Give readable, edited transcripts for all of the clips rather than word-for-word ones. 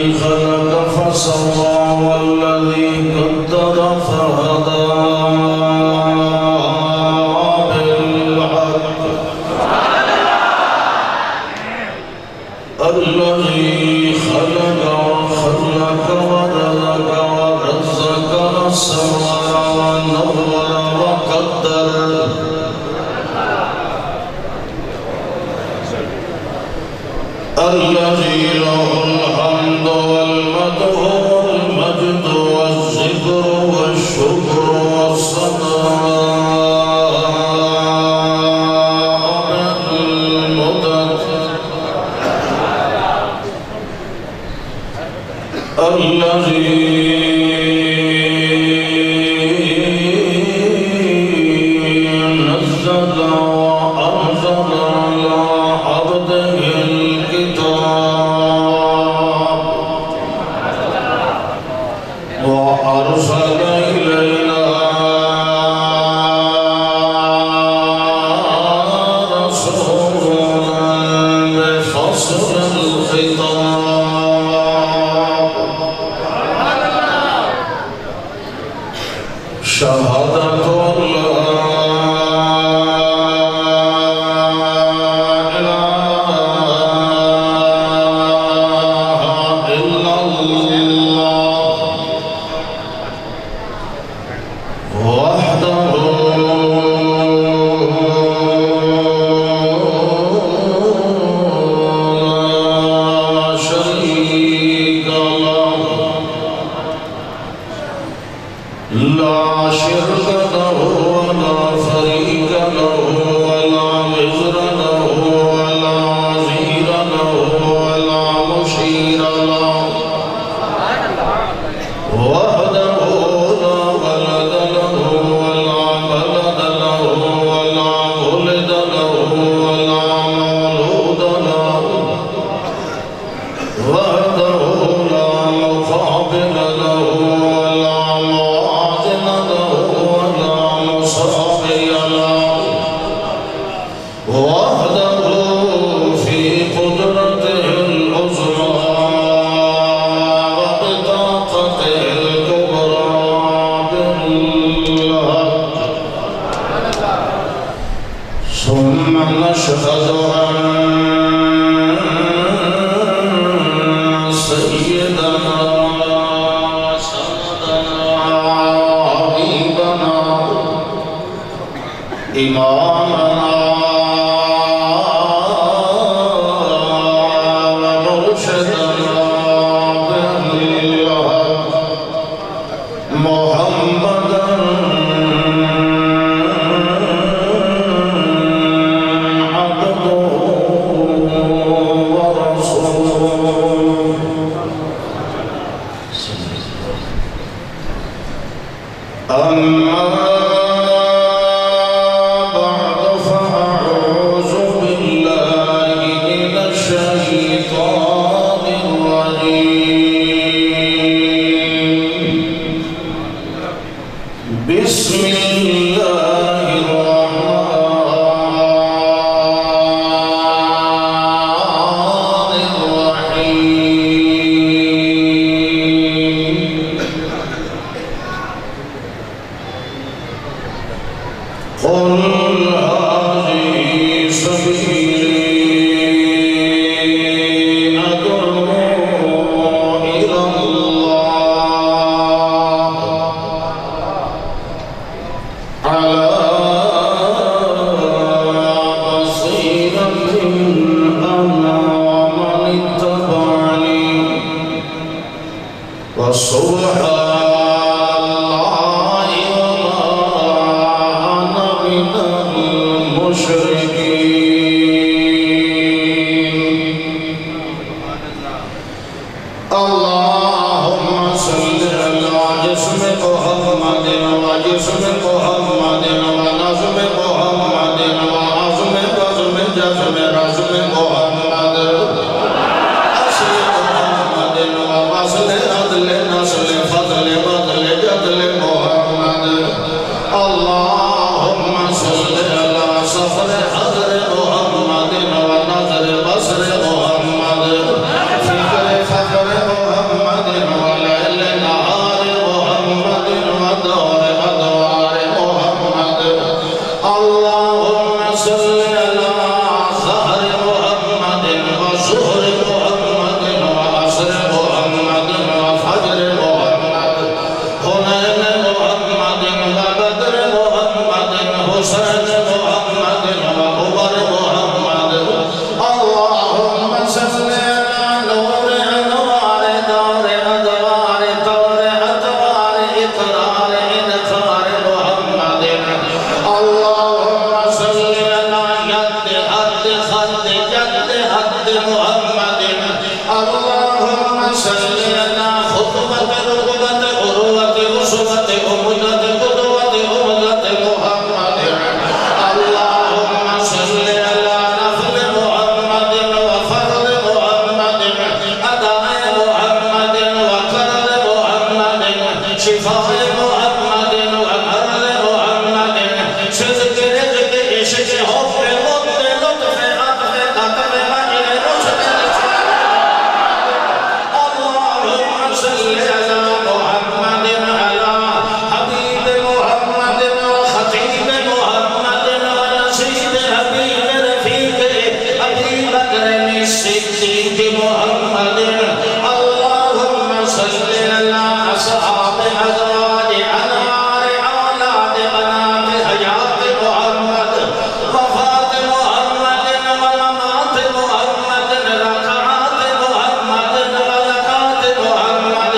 خلق فسوى والذي قدر فهدى بالحق الذي خلق وخلق ورزق ورزق وسوى ونور وقدر الذي له الحمد والمدح والمجد والذكر والشكر والصناء بالمدد الذي نزل وأنزل على عبده وأرسل إلينا رسولا بفصل الخطاب شهادة لا شرك له ولا فريق له ولا وزر له ولا وزير له ولا مشير له وحده لا ولد له ولا ولد له ولا ولد له ولا مولود له وحده لا مقابل له ولا وحده في قدرته العظمى وبطاقته الكبرى بالحق ثم نشهد أن سيدنا سندنا حبيبنا إمامنا ومرشدنا بالحق محمدا عبده ورسوله أما بسم الله الرحمن الرحيم قل هذه سبيلي أدعو إلى الله على بصيرة أنا ومن اتبعني وسبحان الله وما أنا من المشركين اللهم صل على جسم محمد وجسم محمد ونظم محمد وعظم بزم جزم رزم محمد أصل محمد ووصل عدل نصل فضل بدل جدل محمد اللهم صل على صفر حضر محمد ونظر بصر محمد فكر فخر محمد صل على خطبة رغبة عروة أسوة أمدة قدوة أمدة محمد اللهم صل على نفل محمد وفرد محمد أداء محمد وكرد محمد شفاء محمد ومرض محمد صدق رزق عشق حب مد لطف عطف لطف وجه رشد اللهم صل على محمد على حبيب محمد وخطيب محمد ونصيب حبيب رفيق أبي بكر الصديق محمد اللهم صل على أصحاب أزواج أنوار أولاد بنات حياة محمد وفاة محمد وممات محمد ركعات محمد وزكاة محمد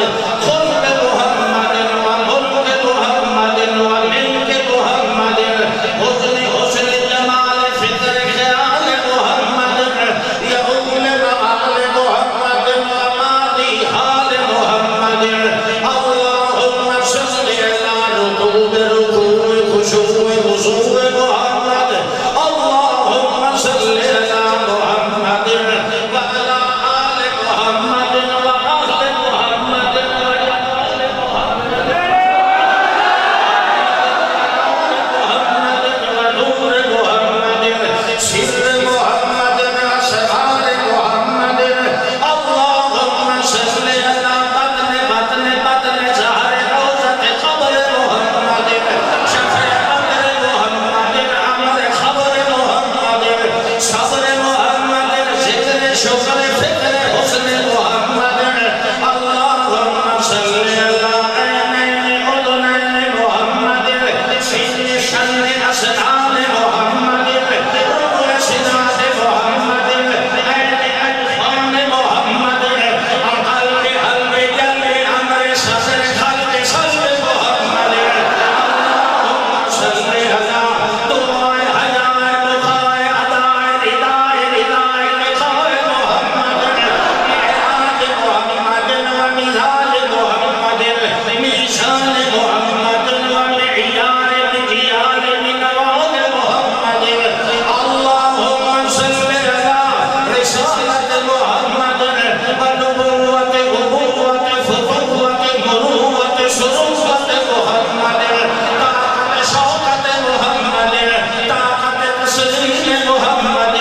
خلق محمد وملك محمد وملك محمد حسن جمال فطر خيال محمد يقول معال محمد وماضي حال محمد اللهم صل على ركوب ركوع خشوع خشوع محمد اللهم صل على محمد وعلى آل محمد وأهل محمد وعلى آل محمد ونور محمد سر محمد أسرار محمد اللهم صل على بطن زهر روضة قبر محمد شفع قبر محمد عمر خبر محمد صبر محمد ذكر شكر فكر حسن محمد اللهم صل على عينين أذنين محمد سن شن أسنان محمد روح سناد محمد عين أجفان محمد قلب قلب جل أمر صدر قلب صدر محمد اللهم صل على دعاء حياء بقاء أداء رداء رداء لقاء محمد معراج محمد ومثال محمد ميزان محمد ومعيار مكيال منوال محمد اللهم صل على رسالة محمد ونبوة أبوة فتوة مروة سروة محمد طاقة شوقة محمد طاقة تسليم محمد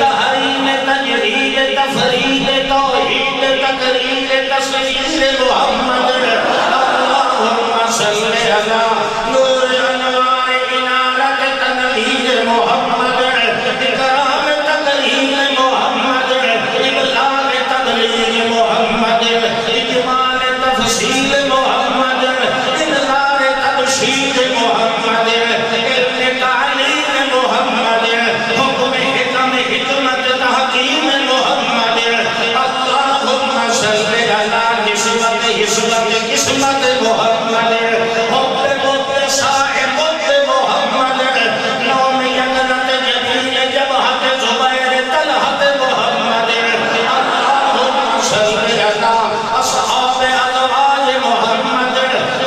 تحريم تجريد تفريد توحيد تقرير تسليم محمد اللهم صل على نور أنوار إنارة تنوير محمد إكرام تقرير محمد إبلاغ تبليغ محمد إجمال تفصيل محمد إظهار تبشير محمد علم تعليم محمد حكم حكم حكمة تحكيم محمد اللهم صل على قسمة قسمة محمد حب حب صاحب حب محمد نوم يقظة جبين جبهة زبير طلحة محمد اللهم صل على أصحاب أزواج محمد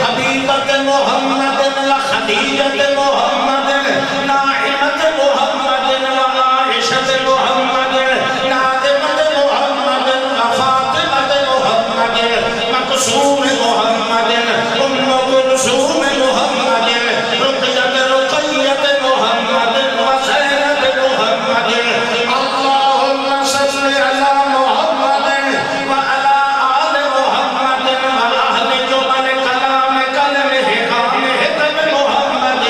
حبيبة محمد وخديجة محمد ناعمة محمد وعائشة محمد ناظمة محمد وفاطمة محمد مقسوم محمد أم كلثوم محمد رقية رقية محمد وزينب محمد اللهم صل على محمد وعلى آل محمد وأهل جمل كلام كلمه قام حكم محمد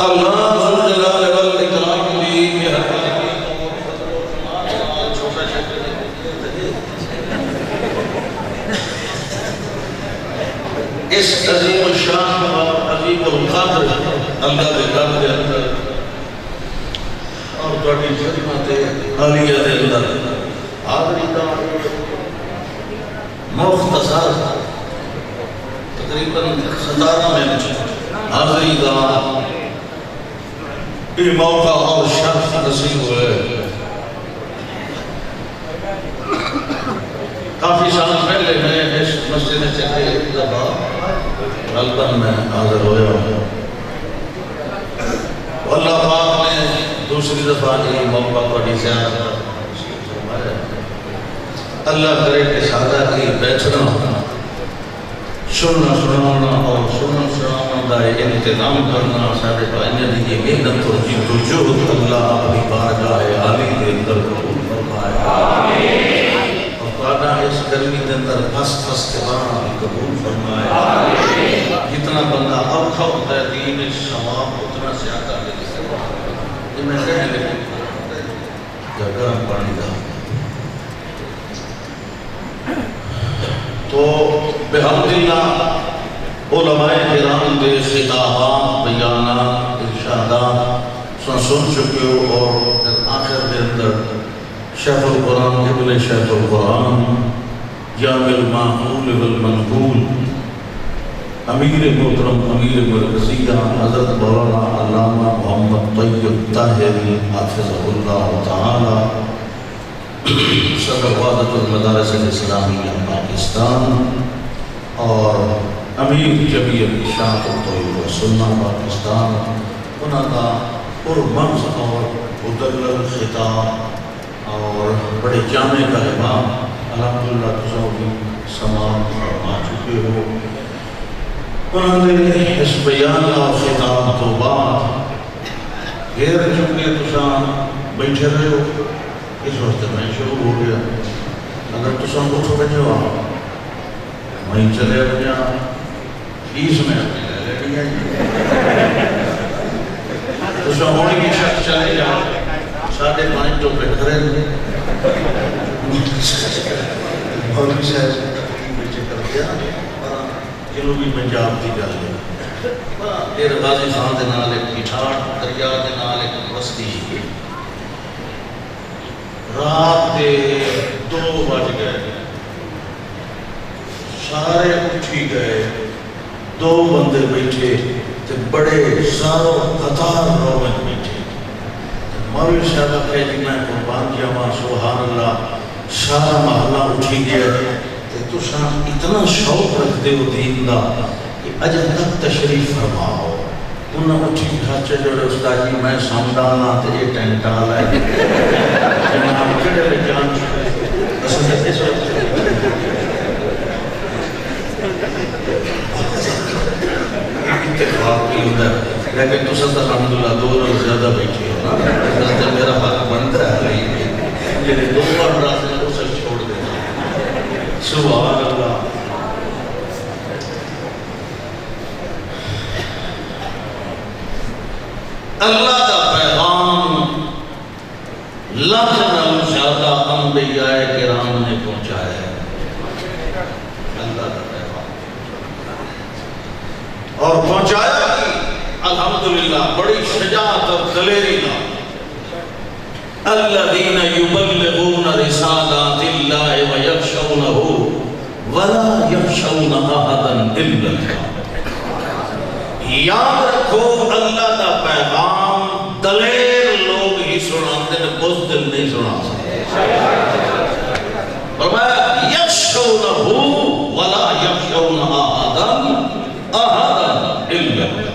اللہ ذو الجلال والاکرام کی اس عظیم الشان اور عظیم القدر اللہ کے گھر کے اندر اور تواڈی خدمت عالیہ دے اندر حاضری دا مختصر تقریباً 17 منٹ حاضری دا یہ موقع اور شرف نصیب ہوئے. کافی سال پہلے میں اس مسجد سے ایک دفعہ غلطاً میں حاضر ہویا ہوں. اللہ پاک نے دوسری دفعہ یہ موقع بڑی زیادہ اللہ کرے کہ سادہ کی بیٹھنا سننا سنانا اور سننا سنانا دا انتظام کرنا سارے بھائیوں دی یہ محنت اور جد و جہد اللہ اپنی بارگاہ عالی کے اندر قبول فرمائے. اور تعالیٰ اس گرمی کے اندر پھس کے بعد قبول فرمائے. جتنا بندہ اوکھا ہوتا ہے دین ثواب اتنا زیادہ لیتا ہے. یہ میں کہنے لگے یا گرم پانی دا تو بحمداللہ علماء کرام دے خطابات بیانات ارشادات سن چکے ہو. اور آخر کے اندر شیخ القرآن ابن شیخ القرآن جامع المعقول والمنقول امیر محترم امیر مرکزیہ حضرت مولانا علامہ محمد طیب طاہری حافظہ اللہ تعالی صدر وحدت المدارس الاسلامیہ پاکستان اور امیر جمعیت اشاعت التوحید والسنہ پاکستان انہاں کا پرمغز اور مدلل خطاب اور بڑے جامع کلمات الحمدللہ تساؤ بھی سماعت فرما چکے ہو. انہوں نے اس بیان اور خطاب تو بعد غیر چکے تساؤ بیٹھے رہے ہو. اس وقت میں شروع ہو گیا. اگر تساؤ اٹھو بجے ہو وہیں چلے بجے 20 میں اپنے لے لیا تساؤ ہونے کی شخص چلے جاؤ 5:30 تو بہتر ہے. مولوی صاحب بچے کر دیا جنوبی پنجاب کی گل ہے. یہ غازی خان دے نال ایک پٹھاڑ دریا دے نال ایک بستی رات دے 2 بج گئے. سارے اٹھی گئے. 2 بندے بیٹھے تے بڑے ساروں قطار رو میں بیٹھے. مولوی صاحب کہے جی میں قربان جاواں سبحان اللہ سارا محلہ اٹھی گیا تے تساں اتنا شوق رکھتے ہو دین دا کہ اجے تک تشریف فرماؤ. انہاں اٹھی کھاچے جوڑے استاد جی میں سامدانا تے یہ ٹینٹا لائے جناب کڑے لے جان چکے اصل اس وقت اتفاق بھی ہوتا ہے. لیکن تو سب الحمدللہ 2 روز زیادہ بیٹھے ہو نا جب میرا حق بنتا ہے یہ 2 بار رات میں اسے چھوڑ دیتا. سبحان اللہ. اللہ کا پیغام لاکھ نال زیادہ انبیاء کرام نے پہنچایا ہے. اللہ کا پیغام اور پہنچایا بھی الحمدللہ بڑی شجاعت اور دلیری کا. الذین یبلغون رسالات اللہ ویخشونہ ولا یخشون احدا الا اللہ. یاد رکھو اللہ کا پیغام دلیر لوگ ہی سناتے ہیں بزدل نہیں سنا سکتے. فرمایا یخشونہ ولا یخشون احدا الا اللہ.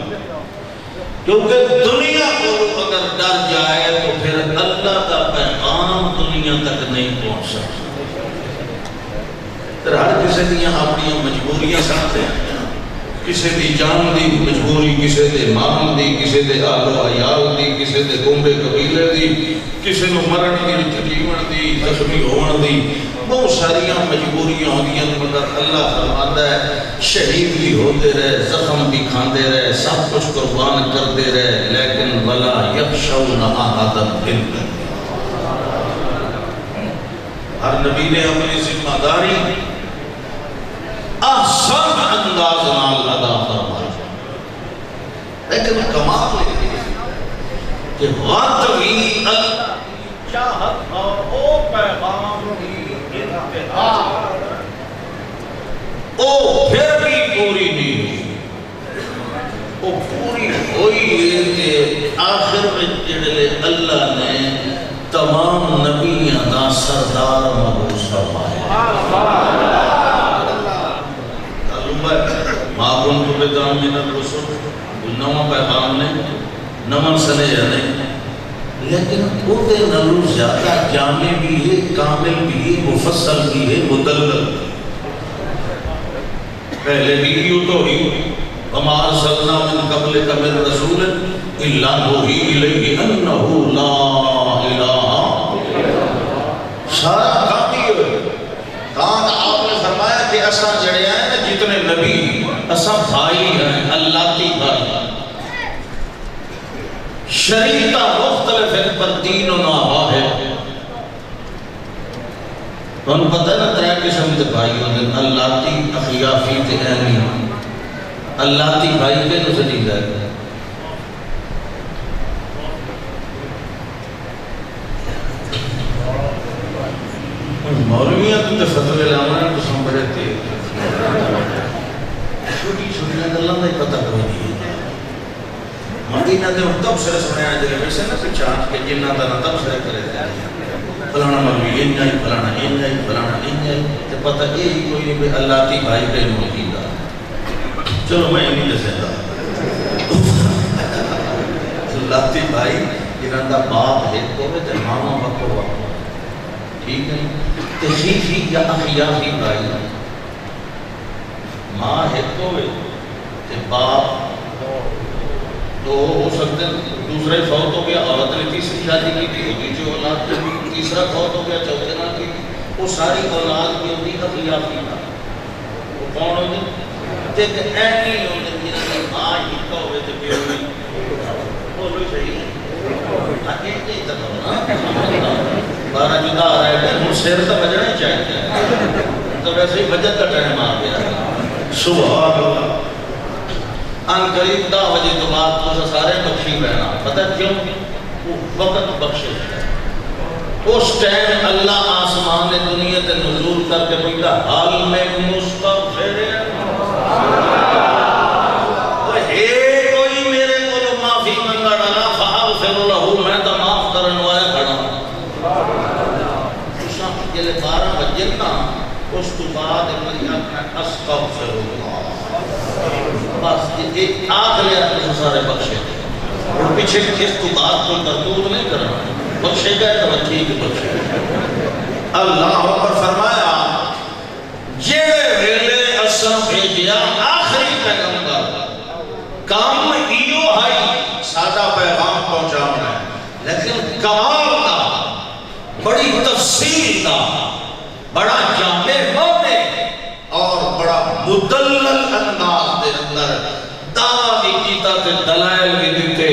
کیونکہ دنیا کو اگر ڈر جائے تو پھر اللہ کا پیغام دنیا تک نہیں پہنچ سکتا. ہر کسی دیا اپنی مجبوریاں ساتھ ہیں. کسی دی جان دی مجبوری, کسی دے مال دی, کسی دے آل و عیال دی, کسی دے گنبے قبیلے دی, کسی نو مرن دی, جیون دی, زخمی ہون دی. بہت ساریاں مجبوریاں ہوندیاں مگر اللہ فرماتا ہے شہید بھی ہوتے رہے, زخم بھی کھاندے رہے, سب کچھ قربان کرتے رہے, یخشون احدا الا ہر نبی نے اپنی ذمہ داری احسن انداز نال ادا فرمائی، لیکن کمال یہ کہ وقت بھی چاہت اور او پیغام کی انتہا او پھر بھی پوری نہیں ہوئی، او پوری ہوئی ہے کہ آخر میں جڑے اللہ نے تمام نبیاں دا سردار مبعوث فرمایا۔ ما کنت بدعا من الرسل، نواں پیغام نے نواں سنیا نہیں، لیکن وہ دے نلو زیادہ جامع بھی ہے، کامل بھی ہے، مفصل بھی ہے، مدلل۔ پہلے بھی کیوں تو ہی وما ارسلنا من قبلک من رسول الا نوحی الیہ انہ لا الہ، سارا کام ہی ہوئے۔ کہاں آپ نے فرمایا کہ اساں جڑے ہیں نا جتنے نبی اساں بھائی ہیں، اللہ کی بھائی، شریعتہ مختلف ہیں پر دین و نابا ہے۔ تو انہوں پتہ ہے نا ترہ قسم کے بھائی ہوتے ہیں، اللہ کی اخیافی تے اینی، اللہ کی بھائی کے نو سجی جائے۔ مولویاں تو فتوے لانا تو سنبھرے تھے، چھوٹی چھوٹی اللہ نے پتہ کوئی نہیں ہے۔ مدینہ دے تب سرے سنے آئے جلے ویسے نہ پچھان کہ جنہ دا نہ تب سرے کرے تھے، فلانا مولوی ان جائی، فلانا ان جائی، فلانا ان جائی، تے پتہ یہ ہی کوئی نہیں اللہ کی بھائی کے موجی دا۔ چلو میں نہیں دسے دا اللہ کی بھائی جنہ دا باپ ہے تو تے ماما بکو بکو، ٹھیک ہے؟ تخیفی یا اخیافی بھائی، ماں ہے کوئے تے باپ تو ہو سکتے دوسرے فوت ہو گیا، عورت نے تیسری شادی کی تھی، ہوگی جو اولاد جو تیسرا فوت ہو گیا، چوتھے نہ کی، وہ ساری اولاد کی ہوتی اخیافی بھائی۔ وہ کون ہوگی؟ دیکھ اینی ہوگی جنہی ماں ہی کوئے تے بھی ہوگی، بولو صحیح ہے، ایک نہیں تک ہونا بارہ جدا آ رہے ہیں، ہم سیر تا بجنا ہی چاہتے ہیں، تو ویسے ہی بجت کا ٹائم آ گیا۔ سبحان اللہ، ان قریب 10 بجے تو بعد تو سارے بخشی رہنا، پتہ کیوں؟ وہ وقت بخشے اس ٹائم اللہ آسمان نے دنیا تے نزول کر کے بھیجا، حال میں مستغفر ہے کوئی میرے کو معافی منگا ڈالا فاغفر لہو، میں تو معاف کرن والا کھڑا۔ جلے 12 بجے نا اس تو بعد میری اپنا استغفر اللہ، بس ایک آگ لیا تو سارے بخشے اور پیچھے اس تو بعد کوئی تردود نہیں کرنا، بخشے گئے تو ٹھیک بخشے۔ اللہ پر فرمایا جیڑے ویلے اساں بھیجیا آخری پیغمبر، کام ایو ہے سادہ پیغام پہنچانا ہے، لیکن کمال دا، بڑی تفصیل دا، بڑا جامع مونے اور بڑا مدلل انداز دے اندر دعویٰ بھی کیتا تے دلائل بھی دیتے،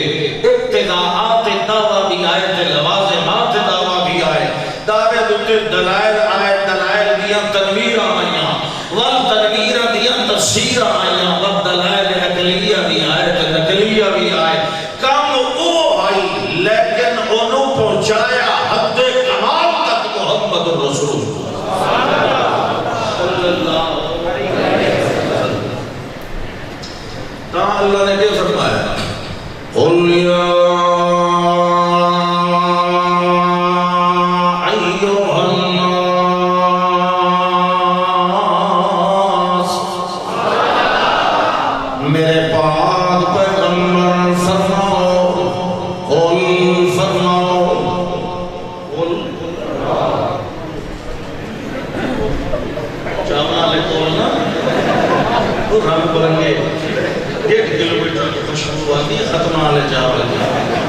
ابتداعات دعویٰ بھی آئے تے لوازمات دعویٰ بھی آئے، دعوے دیتے دلائل آئے، دلائل دیا تنویر آئیاں، والتنویر دیا تفسیر آئیاں، والدلائل عقلیہ بھی آئے تے نقلیہ بھی آئے، کام وہ آئی لیکن انہوں پہنچایا حد کمال تک محمد رسول صلی اللہ علیہ وسلم۔ تاں اللہ نے کیا فرمایا؟ قُلْ يَا أَيُّهَا النَّاسِ، میرے پاک پیغمبر فرماؤ، قُلْ فرماؤ، قُلْ چاہاں لے قولنا تو رنگ برنگے 1.5 کلومیٹر کی خوشبو آتی ہے، ختمہ آلے جاوے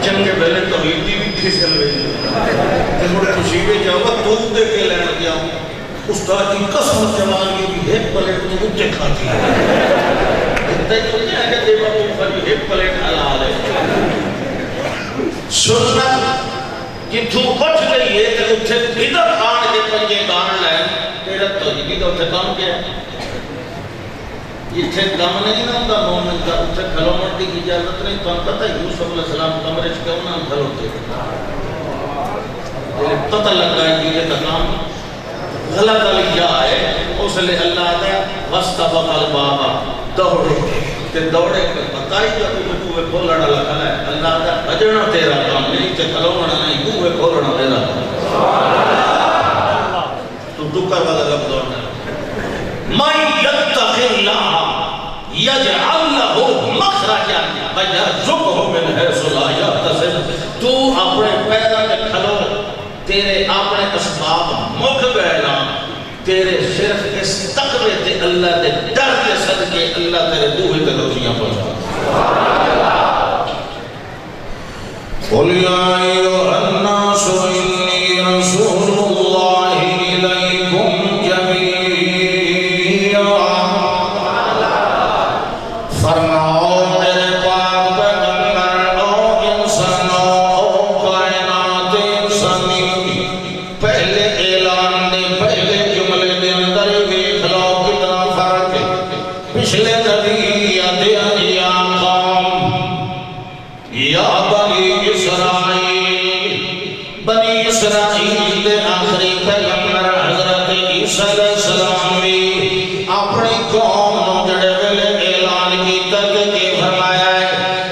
چنگے بہلے توحیدی بھی کھسل رہی ہے، مڑے خوشیبے جاوہ دودھ دے کے لینا گیا ہوں، استاد کی قسم جمال کی بھی ایک پلیٹ میں اٹھے کھاتی ہے، اتنا ہی تو نہیں ہے کہ دیوہ کو پر ایک پلیٹ حلال ہے۔ سنت جتھوں اٹھ گئی ہے تو اتھے بدر آن کے پنجے گان لائن تیرا تو یہ تو اتھے کام کیا ہے اتھے کام نہیں نہ ہوتا مومن کا اتھے کھلو مرتی کی اجازت نہیں تو ہم پتہ یوسف علیہ السلام کمرے کیوں نہ کھلوتے پتہ لگا ہے کہ یہ کام غلط علیہ ہے اس لئے اللہ آتا وَاسْتَبَقَ الْبَابَ دوڑے کہ دوڑے کہ بتائی جا تو بوئے کھولنا لکھا ہے اللہ آتا بجنا تیرا کام نہیں تے کھلونا نہیں بوئے کھولنا تیرا کام تو دکر والا لفظ دوڑنا مَنْ يَتَّقِ اللَّهَ يَجْعَلْ لَهُ مَخْرَجًا وَيَرْزُقْهُ مِنْ حَيْثُ لَا يَحْتَسِبُ تو اپنے پیدا کے کھلو تیرے اپنے اسباب مک گئے نا تیرے صرف اس تقوی تے اللہ دے ڈر کے صدقے اللہ تیرے بوئے تے روزیاں پہنچا قُلْ يَا أَيُّهَا النَّاسُ إِنِّي رَسُولُ اللَّهِ إِلَيْكُمْ جَمِيعًا فرماؤ میرے پاک پیغمبر او انسانوں او کائنات انسانی پہلے اعلان دے پہلے جملے دے اندر دیکھ لو کتنا فرق ہے پچھلے نبی یا قوم یا بنی اسرائیل دے آخری پیغمبر حضرت عیسیٰ علیہ السلام بھی اپنی قوم نو جڑے ویلے اعلان کی تک کے فرمایا ہے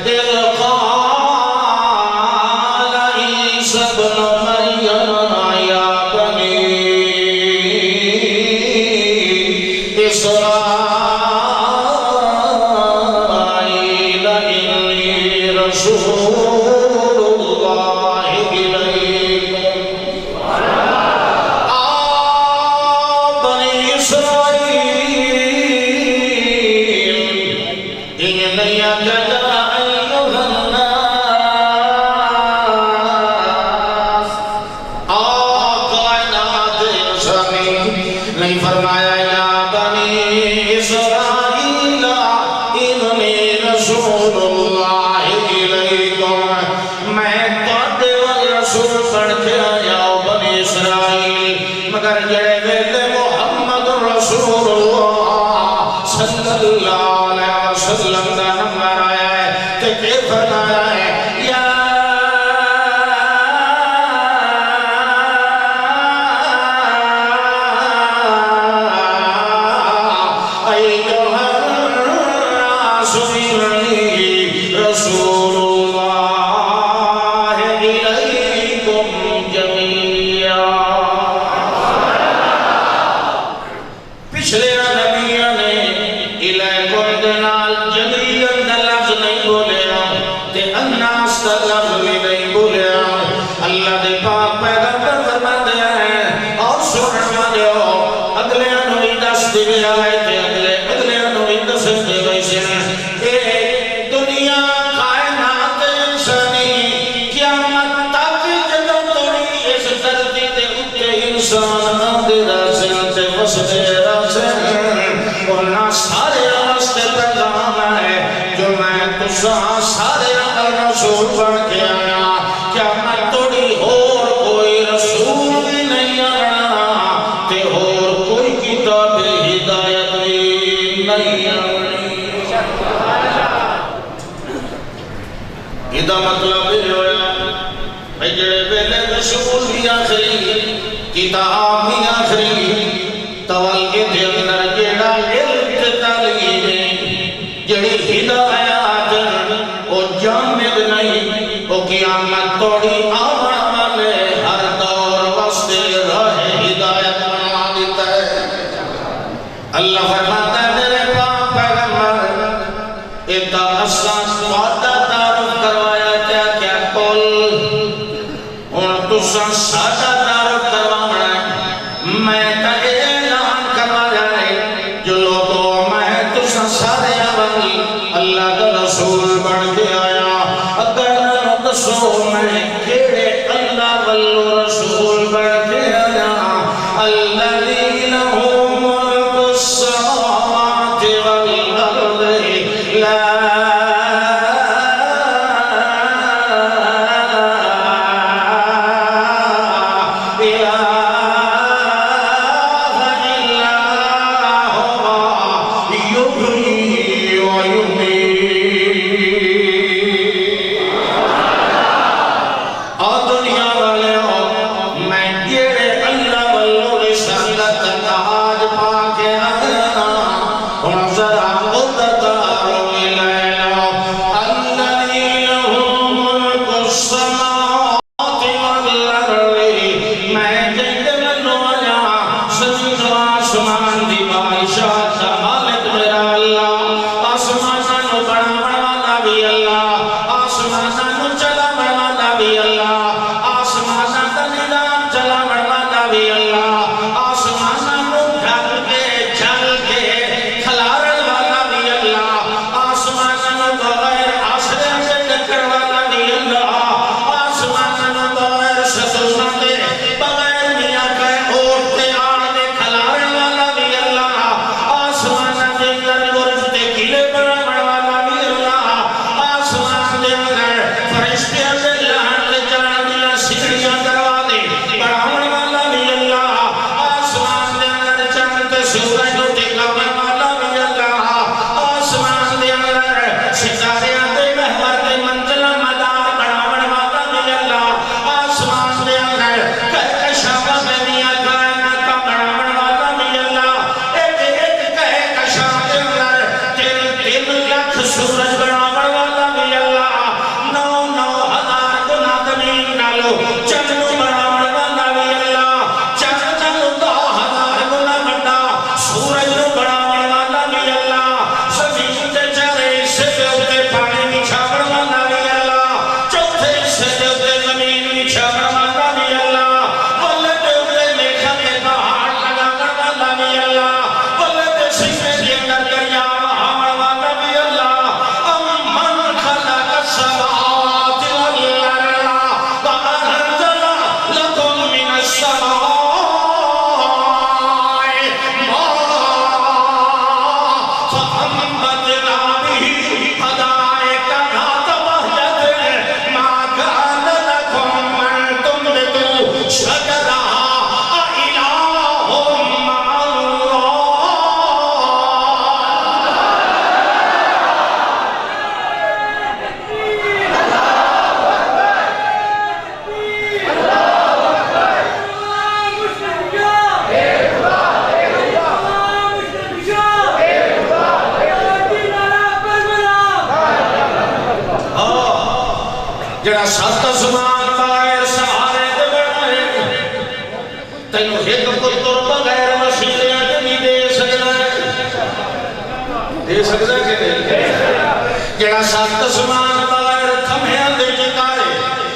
اِذْ قَالَ عِیسَى ابْنُ مَرْیَمَ یا بنی اسرائیل انی رسول نہیں فرمایا یا بنی اسرائیل انی رسول اللہ علیکم میں تواڈے ول رسول بن کے آیا بنی اسرائیل مگر جڑے ویلے محمد رسول اللہ صلی اللہ علیہ وسلم دا نمبر آیا ہے تے کہ فرمایا ہے یا رسول اللہ علیکم جميعا پچھلے نبیوں نے علیکم دنال جميعا دا لفظ نہیں بولیا تے الناس دا لفظ بھی نہیں بولیا اللہ دے پاک پیغمبر فرماتے ہیں اور سننا دیو اگلے انہی دس دے آئے تھے اگلے انہی دس دے ویسے انسان آدھرا سنتے وسدیرا سن اور سارے راستے پیغام ہے جو میں تساں سارے رسول بن کے آیا کیا میں توڑی اور کوئی رسول بھی نہیں آنا تے اور کوئی کتاب ہدایت بھی نہیں آنی ادا مطلب یہ ہویا بجڑے بیلے رسول بھی آخری کتاب بھی آخری تول کے دل اندر جڑا علم تعلیم جڑی ہدایات او جامد نہیں او قیامت توڑی آمن والے ہر دور واسطے راہ ہدایت بنا دیتا ہے اللہ فرماتا ہے میرے پاک پیغمبر اتا اساس وعدہ تعارف کروایا کیا کیا کل ان تساں سادہ تعارف کروانا میں تا اعلان کروایا ہے جو لوگوں میں تساں سارے آوائی اللہ کا رسول بن کے آیا اگر نہ دسو میں کیڑے اللہ والو رسول بن کے آیا الذی لہو ملک السماوات والارض لا آسمانہ چلا مروانا بھی اللہ، آسمانہ نظام چلا مروانا بھی اللہ، آسمانہ ڈھل کے کھلارن والا بھی اللہ، آسمانہ بغیر آسرے سے ٹکر والا بھی اللہ، آسمانہ بغیر ستونہ دے بغیر میاں کے اوٹتے آنے کھلارن والا بھی اللہ، آسمانہ دے اندر گرج دے کلے بڑھن والا بھی اللہ، آسمان دے اندر فرشتے دے لہن دے چڑھن دیا سیڑھیاں دروازے بڑھاون والا بھی اللہ، آسمان دے اندر چاند سورج کو ٹکاون والا بھی اللہ، آسمان دے اندر ستاریاں دے محور دے منزل مدار بڑھاون والا بھی اللہ، آسمان دے اندر کہکشاں میں میاں کائنات کا بڑھاون والا بھی اللہ، ایک کہکشاں دے اندر 3 لاکھ سورج بڑھاون والا بھی اللہ، 9,000 گنا زمین نالو چند بڑھاون والا بھی اللہ، چند 2,000 گنا بڑا سورج نو بڑھاون والا بھی اللہ، زمین دے چارے حصے دے اوتے پانی بچھاون والا بھی اللہ، چوتھے حصے دے اوتے زمین بچھاون والا بھی اللہ، بلے دے اوتے میکھا دے پہاڑ لگاون والا بھی اللہ، بلے دے سینے دے اندر دریا بہاون والا بھی اللہ، امن خلق السماوات والارض وانزل لكم من السماء فأنبتنا به حدائق ذات بهجة ما كان لكم أن تنبتوا شجرها أإله مع الله جڑا سات زمان بغیر سہارے دے بڑھائے تینو ایک پتر بغیر وسیلے دے بھی دے سکتا ہے کہ نہیں؟ جڑا سات زمان بغیر تھمیاں دے جکائے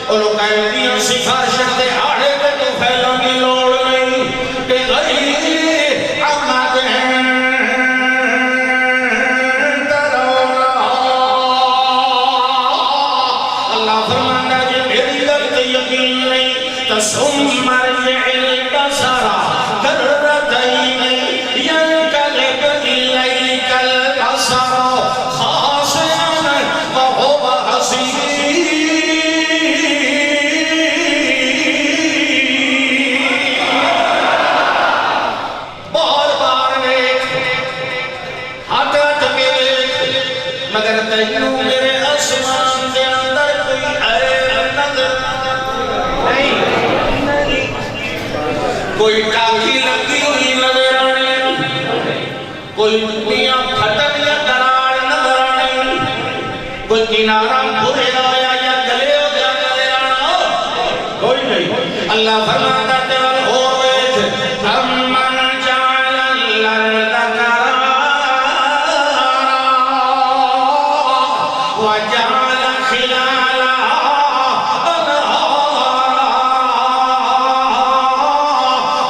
انہوں کہے دیاں سفارشت دے آڑے پہ تو پھیلوں کی لوڑ نہیں کہ غیر احمد اللہ فرمانا جی میری درد یقین نہیں تو ثم مرجع البصر کرتین ینقلب الیک البصر خاسئا وهو حسیر بار بار دیکھ ہاتھ ہاتھ کے دیکھ مگر تینوں میرے آسمان دے اندر کوئی عیب نظر نہیں، کوئی ٹاکی لگی ہوئی نظر آنی، کوئی دنیا پھٹن یا دراڑ نظر آنی، کوئی کنارہ بھرے آیا یا گلے ہو گیا نظر آنا، کوئی نہیں۔ اللہ فرماتا تیول ہو ویچ امن جعل الارض قرارا وجعل خلالها انہارا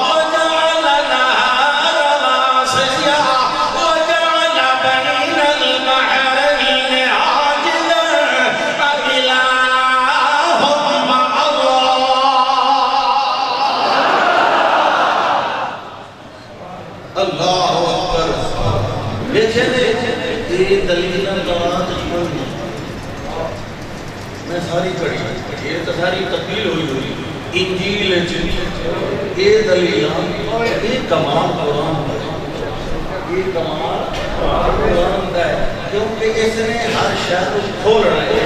وجعل لها رواسي وجعل بين البحرين عاجلا أإله مع الله اللہ اکبر۔ دیکھیں یہ دلیل قرآن پڑھنی میں ساری پڑھی، یہ تو ساری تقلیل ہوئی انجیل یہ دلیل یہ کمال قرآن ہے، یہ کمال قرآن کا ہے کیونکہ اس نے ہر شہر کھولنا ہے،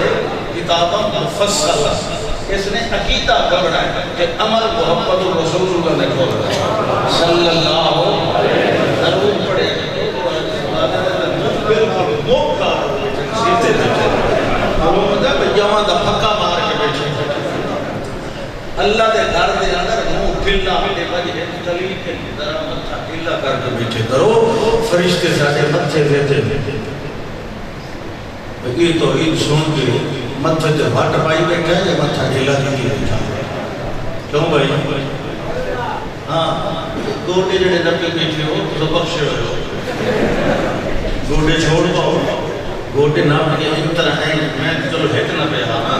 کتابہ مفصل اس نے عقیدہ کرنا ہے کہ عمل محمد رسول اللہ نے کھولنا ہے صلی اللہ علیہ وسلم۔ ضرور پڑھے بالکل موقع سیدھے جمع دا پھکا مار کے بیٹھے اللہ دے گھر دے اندر منہ کھلا دے وجہ دلیل کے ذرا متھا کھلا کر کے بیٹھے کرو، فرشتے سارے متھے دیتے یہ توحید سن کے متھے تے وٹ پائی بیٹھا ہے یا متھا ڈھیلا کی بیٹھا کیوں بھائی ہاں گوڈے جڑے نپے بیٹھے ہو تو بخشے ہو گوڈے چھوڑ پاؤ گوڈے نپ کے ان طرح ہیں میں چلو ہٹ نہ پہ ہاں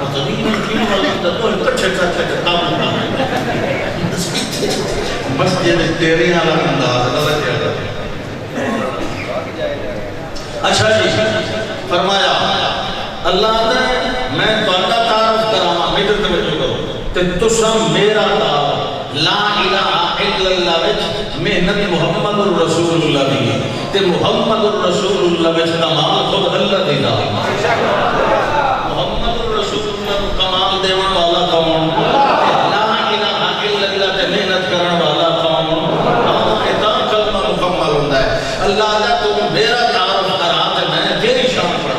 تو نہیں کیوں والا تو کچھ کچھ کام بس یہ تیرے والا انداز اللہ کیا اچھا جی فرمایا اللہ نے میں تہاڈا تعارف کراواں میرے توجہ کرو تے تساں میرا لا الہ الا اللہ وچ محنت محمد الرسول اللہ دی تے محمد الرسول اللہ وچ کمال خود اللہ دی دا محمد الرسول اللہ کو کمال دیون والا کون لا الہ الا اللہ تے محنت کرن والا کون اللہ دا کلمہ مکمل ہوندا ہے اللہ دا تو میرا تعارف کرا تے میں تیری شان پڑھا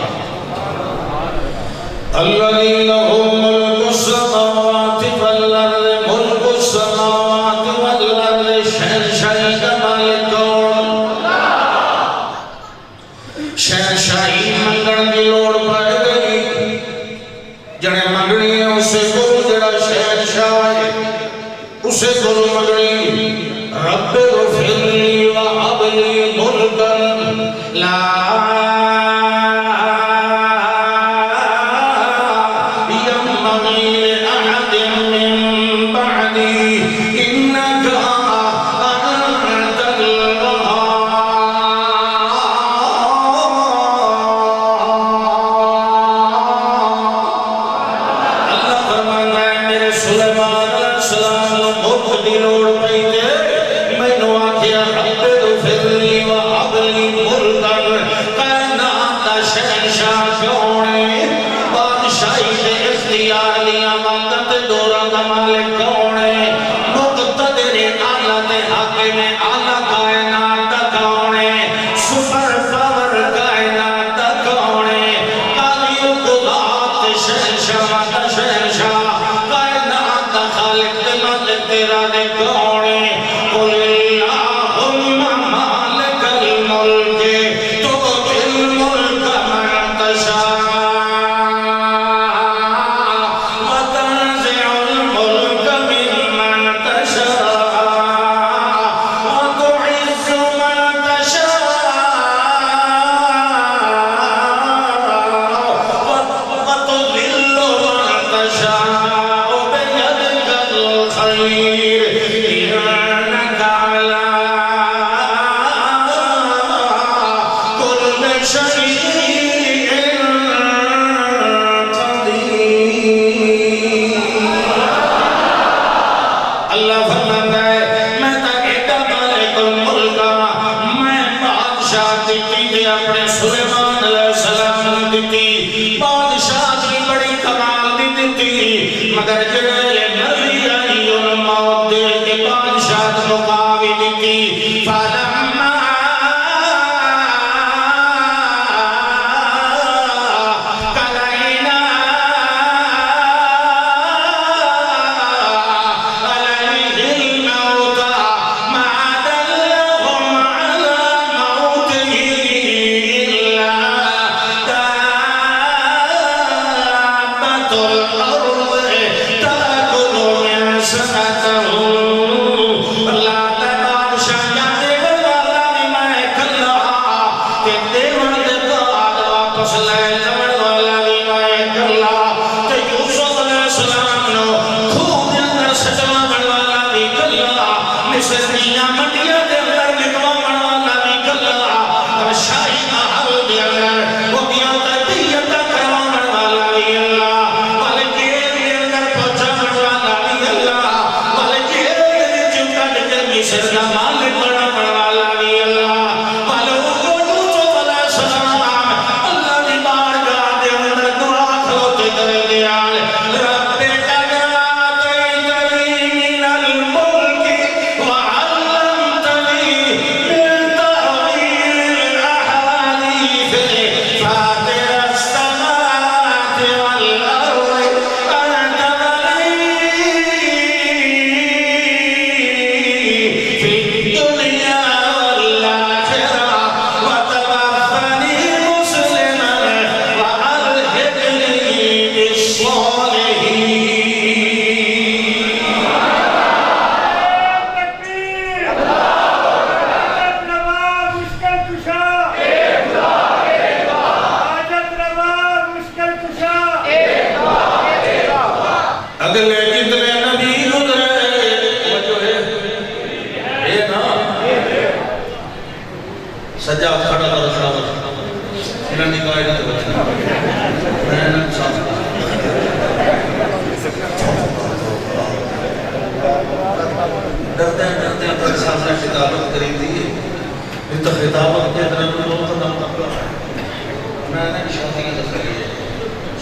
الذي له ملك السماوات والارض ملك السماوات والارض شہنشاہی کا مالک کون شہنشاہی منگن کی لوڑ پائے گئی جنہیں منگنی ہے اسے گرو جڑا شہنشاہ ہے اسے گرو منگنی رب اغفر لی وہب لی ملکا لا اللہ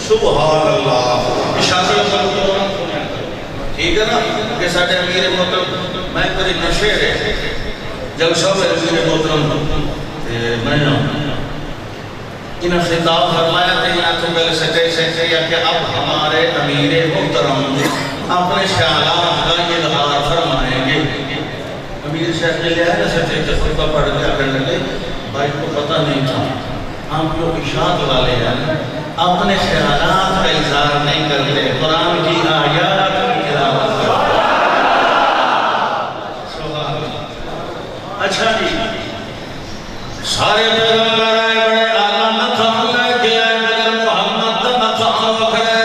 سبحان اللہ اشارہ ٹھیک ہے نا کہ ساڑھے امیر محترم میں کری نشیر ہے جب شب امیر محترم میں انہاں خطاب فرمایا تھے انہاں تو پہلے سچے سے یا کہ اب ہمارے امیر محترم اپنے خیالات کا اظہار فرمائیں گے. امیر شیخ نے لیا ہے نا سچے سے خطبہ پڑھ کے کرنے لگے بھائی کو پتہ نہیں تھا ہم جو اشاعت والے ہیں اپنے خیالات کا اظہار نہیں کرتے قرآن کی آیات کی تلاوت کرتے. اچھا جی سارے پیغمبر آئے بڑے آقا مقام لے کے آئے مگر محمد دا مقام وکھرے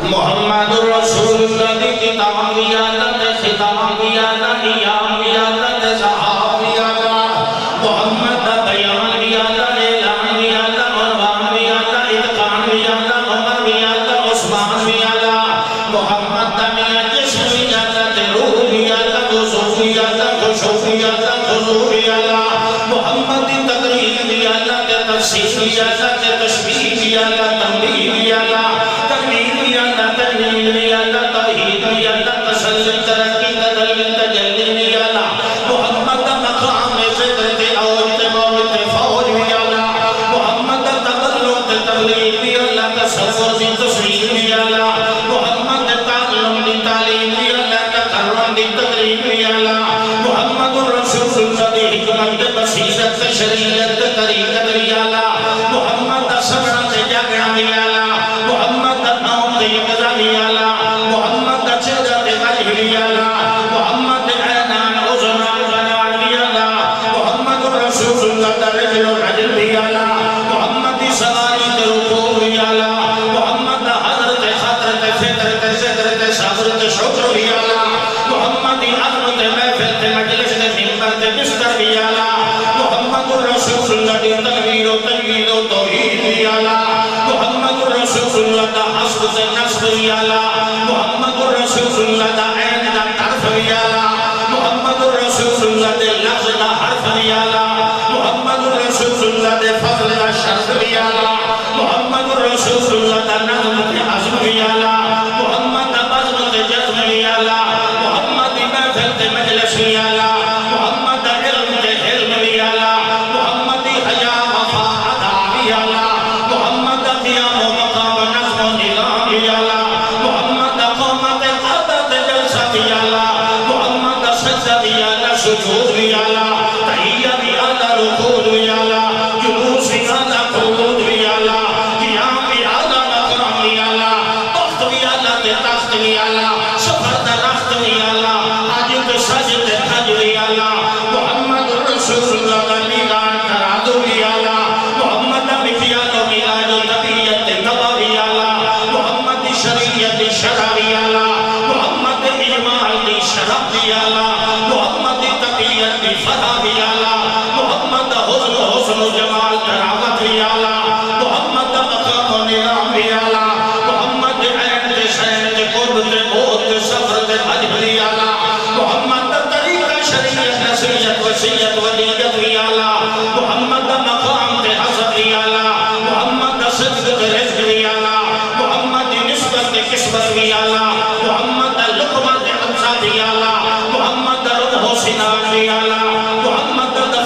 محمد رسول اللہ دی کتاب ویالت خطاب ویالت ایام ویالت صحاب ویالت محمد دا بیان ویالت اعلان ویالت عنوان ویالت اتقان ویالت عمر ویالت عثمان ویالت محمد دا میاں جسم ویالت روح ویالت وصوف ویالت خشوف ویالت حضور ویالت محمد دی تقریر ویالت تفسیر ویالت تشبیح ویالت تنبیہ ویالت تقریر ویالت تنویر ویالت توحید ویالت تسلیم ترقی تدلیم تجلی ویالت محمد دا مقام فطرت اوج موت فوج ویالت محمد دا تقلب تبلیغ ویالت تصور دی تصویر ویالت محمد دا تعلم دی تعلیم ویالت تقرم دی تقریب ویالت محمد رسول اللہ دی حکمت بصیرت شریعت طریقت ویالت محمد دا سبرت جگڑا ویالت محمد دا نوم دی یقظہ ویالت محمد دا چہرت غجب ویالت محمد عینان عظمان غنان ویالت محمد رسول اللہ دا رجل رجل ویالت محمد دی سواری دی رکوع ویالت محمد دا حضرت خطرت فطرت صدرت صبرت شکر ویالت محمد دی عظمت محفلت مجلس منبرت بستر ویالت محمد رسول اللہ دی تنویر و تنویر و توحید ویالت محمد رسول اللہ دا حسب سے نصب ویالت محمد رسول اللہ دا عین دا طرف ویالت محمد رسول اللہ دے لفظ دا حرف ویالت محمد رسول اللہ دے فضل دا شرف ویالت محمد رسول اللہ دا نظم دے عظم ویالت محمد دا بزم دے جزم ویالت محمد دی محفل دے مجلس ویالت محمد دا علم دے علم ویالت محمد دی حیا وفا ادا ویالت محمد دا قیام و مقام و نظم و نظام ویالت محمد دا قومت قدرت جلسہ ویالت محمد دا سجدہ ویالت سجود ویالت تحیہ ویالت رکوع ویالت جلوس ویالت قعود ویالت قیام ویالت مقام ویالت وقت ویالت تخت ویالت سفر دا رخت ویالت عجب سجد حج ویالت محمد رسول اللہ دا میلان ترادو ویالت محمد دا مکیال و ملاج و طبیعت تبا ویالت محمد دی شریعت دی شرع ویالت محمد دی اجمال دی شرف ویالت محمد دی طبیعت دی فرح ویالت محمد دا حسن و حسن و جمال تراوت ویالت محمد دا مقام و نظام ویالت محمد دی عین دی شین دی قرب دی موت دی صبر دی حجب ویالت محمد دا طریقہ شریعت نصیحت وسیعت ولیت ویالت محمد دا مقام دی حسب ویالت محمد دا صدق دی رزق ویالت محمد دی نسبت دی قسمت ویالت محمد دا لقمہ دی انسا ویالت محمد دا روح و سنان ویالت محمد دا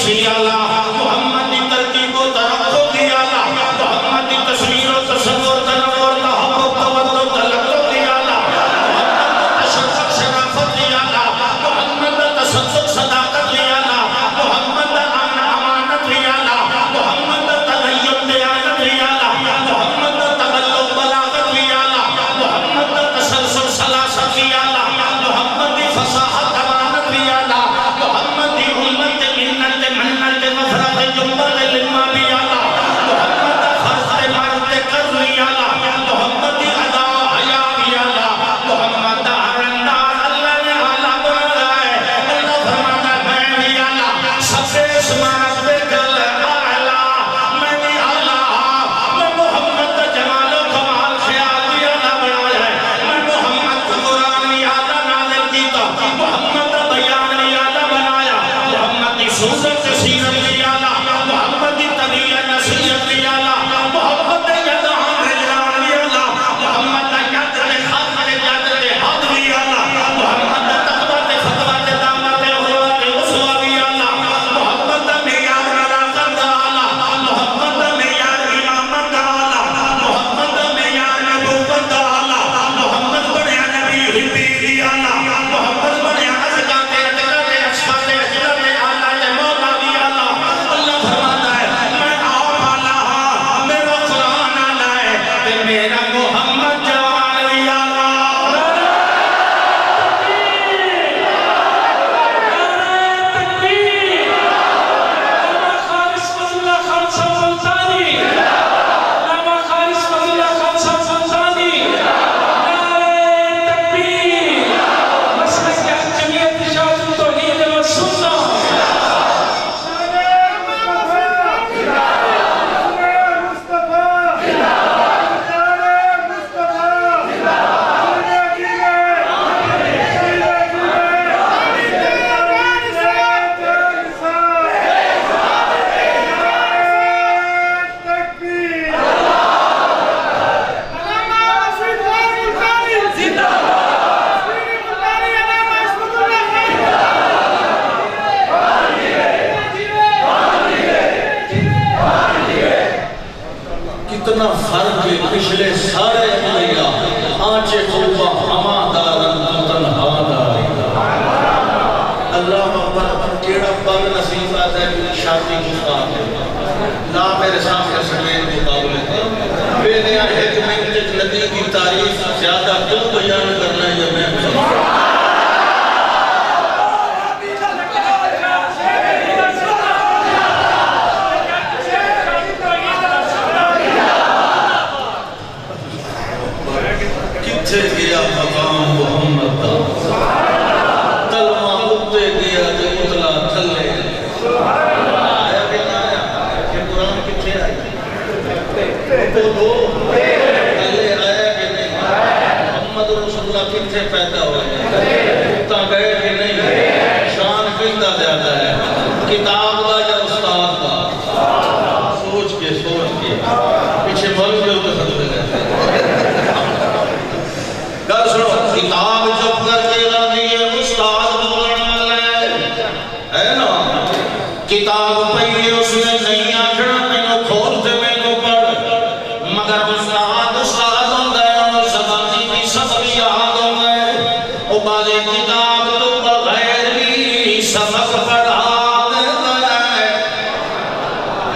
سی آلہ محمد دی ترتیب و ترقب دی آلہ محمد دی تصویر و تصور تنور تحقق توجہ تلقب دی آلہ محمد تشفق شرافت دی آلہ محمد تصدق صداقت دی آلہ محمد امانت دی آلہ محمد تغیب دیانت دی آلہ محمد تغلق بلاغت دی آلہ محمد تسلسل سلاست دی آلہ محمد فصاحت امانت دی آلہ محمد علمت منت منت مفرد جمبت لما بھی آلہ محمد خرد مرد قرض دی آلہ محمد ادا حیاء دی آلہ محمد عرندار اللہ نے آلہ بنا ہے اللہ فرمانا ہے میں بھی آلہ سب سے اسمانت بے گل آلہ میں بھی آلہ میں محمد جمال و کمال خیال بھی آلہ بنا ہے میں محمد قرآن بھی آلہ نازل کیتا محمد بیان بھی آلہ بنایا محمد کی صورت سیرت بھی آلہ محمد کی طبیعت نصیحت بھی آلہ محمد یدہاں بھجران بھی آلہ محمد یاد کے خط کے یاد کے حد بھی آلہ محمد تقویٰ کے فتوہ کے دامت عروہ کے اسوہ بھی آلہ محمد معیار مراقب دا آلہ محمد معیار امامت دا آلہ محمد معیار نبوت دا آلہ محمد بڑے نبی حبی دی آلہ محمد بڑے ازگاہ کے اتقاہ کے اشفاء کے اجرہ کے آلہ کے مولا دی آلہ اللہ فرماتا ہے میں آپ آلہ ہاں میرا قرآن آلہ ہے کہ میرا محمد جوان دی آلہ کتنا فرق ہے پچھلے سارے انبیاء آنچے خوبہ ہما دارن تنہا داری اللہ اکبر کیڑا بل نصیب آتا ہے کہ شادی گفتار ہے لا میرے سامنے سمین مقابلے کر بے نیا حکمت نبی کی تاریخ زیادہ تو بیان کرنا ہے میں کتھے گیا مقام محمد دا تلمہ اتے گیا جو مطلع تھلے آیا کہ نہ آیا کہ قرآن کتھے آئی تو دو تھلے آیا کہ نہیں محمد رسول اللہ کتھے پیدا ہوئے تا گئے کہ نہیں شان کتنا زیادہ ہے کتاب دا یا استاد دا سوچ کے پیچھے مل کے ہوتے خطرے رہتے گل سنو کتاب چپ کر کے راضی ہے استاد بولنا ہے نا کتاب پہلے اس نے نہیں آکھنا میں کھولتے میں پڑھ مگر استاد ہوتا ہے اور زبانی بھی سب یاد ہو گئے وہ بازے کتاب تو بغیر بھی سبق پڑھا دیتا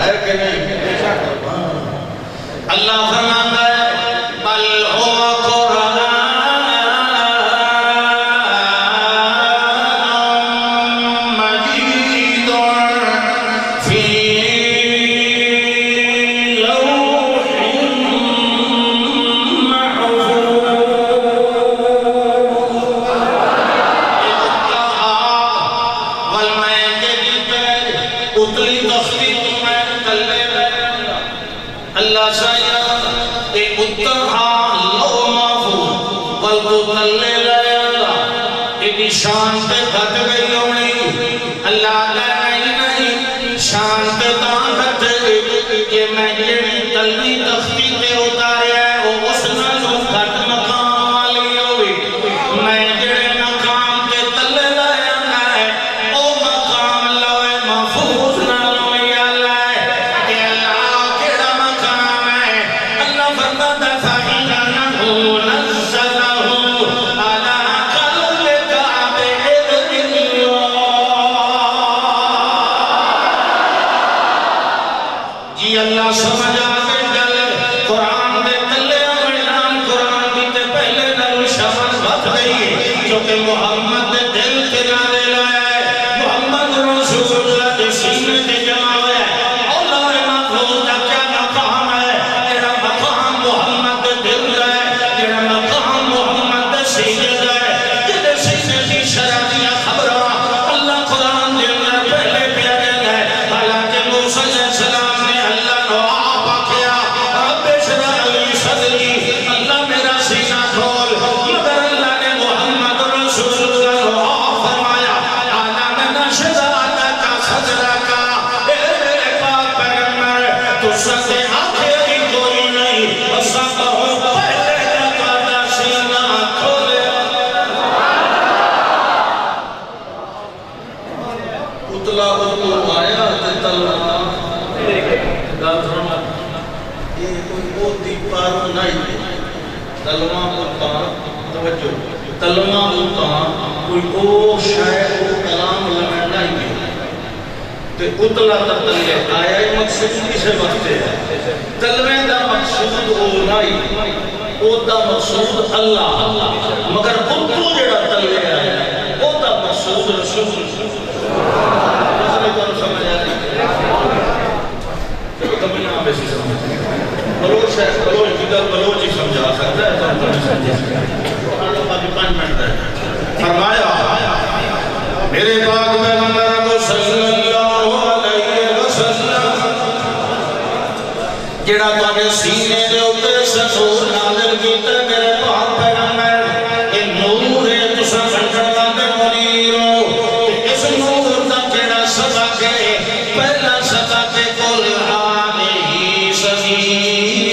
ہے کہ نہیں اللہ فرماتا ہے بل ہوا قرآن اللہ سائیہ ایک اتحا لو محفوظ بلکو تلے لائے اللہ ایک شان پہ گھٹ گئی ہونی اللہ نہیں شان پہ تاں گھٹ گئی کہ میں جڑی تلوی تختی تے اتارے ہیں وہ اس نالوں گھٹ مقام والی ہوئی میں جڑے مقام کے تلے لائے ہیں وہ مقام لوے محفوظ اللہ سمجھ آگے جل قرآن دے تلے آمینان قرآن دیتے پہلے نل شمن بات گئی جو کہ محمد دے دل کے نارے لائے محمد رسول اللہ دے سینے دے جمع ہوئے اللہ محفوظ دا کیا مقام ہے تیرا مقام محمد دے دل ہے تیرا مقام محمد دے سینے ہے تیرے سینے دی شرعیہ خبرہ اللہ قرآن دے اندر پہلے پیارے گئے حالانکہ موسیٰ علیہ السلام نے اللہ کو آپا کیا رب اشرح لی صدری اللہ میرا سینہ کھول مگر اللہ نے محمد رسول اللہ کو آپ فرمایا آنا میں نشدہ کا صدرہ کا اے پاک پیغمبر تو سکے آنکھیں بھی کوئی نہیں اسا کہو پہلے کا سینہ کھولے اتلا اتلا آیا تلنا گال فرما یہ کوئی بہت ہی پارو نہیں تلما اتلا توجہ تلما اتلا کوئی او شاید او کلام لمن نہیں تے اتلا تلے آیا ہی مقصد کسے وقتے ہے تلوے دا مقصود او نہیں او دا مقصود اللہ مگر اتو جڑا تلے آیا او دا مقصود رسول بلوچ ہے بلوچ جدر بلوچ ہی سمجھا سکتا ہے تو نہیں سمجھا اللہ پاکی 5 منٹ ہے فرمایا میرے پاک پیغمبر کو صلی اللہ علیہ وسلم جڑا تواڈے سینے دے اوپر سنور نازل کیتا میرے پاک پیغمبر اے نور ہے تساں سمجھن والے منیر ہو اس نور دا جڑا سبق ہے پہلا سبق ہے قرآن ہی سبیل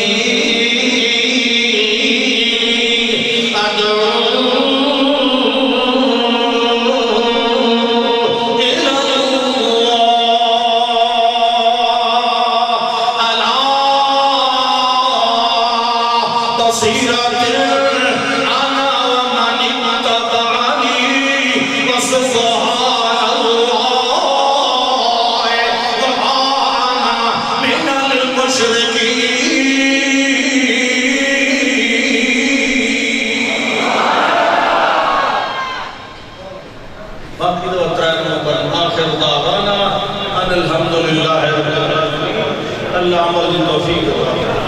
اللہ عمل کی توفیق